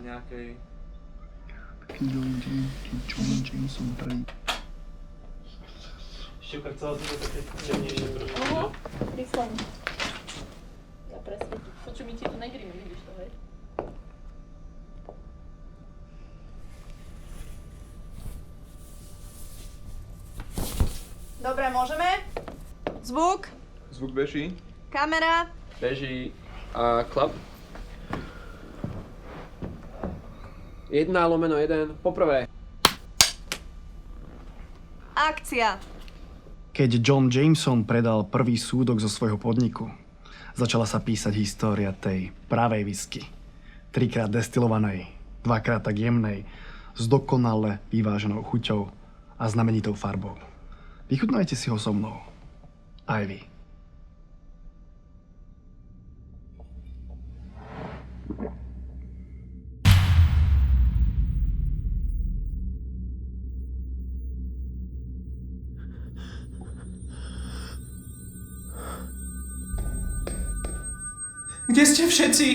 nejakej... Taký John Jameson prvý. Števka, chcela si to také temnejšie trošku, že? Rýchleň. Ja presvietiť. Počuj, mi ti to negríme, vidíš to, hej? Dobre, môžeme? Zvuk, Zvuk beží. kamera. Beží a klap. 1/1, poprvé. Akcia. Keď John Jameson predal prvý súdok zo svojho podniku, začala sa písať história tej pravej whisky. 3-krát destilovanej, 2-krát tak jemnej, s dokonale vyváženou chuťou a znamenitou farbou. Vychutnajte si ho so mnou. Aj vy. Kde ste všetci?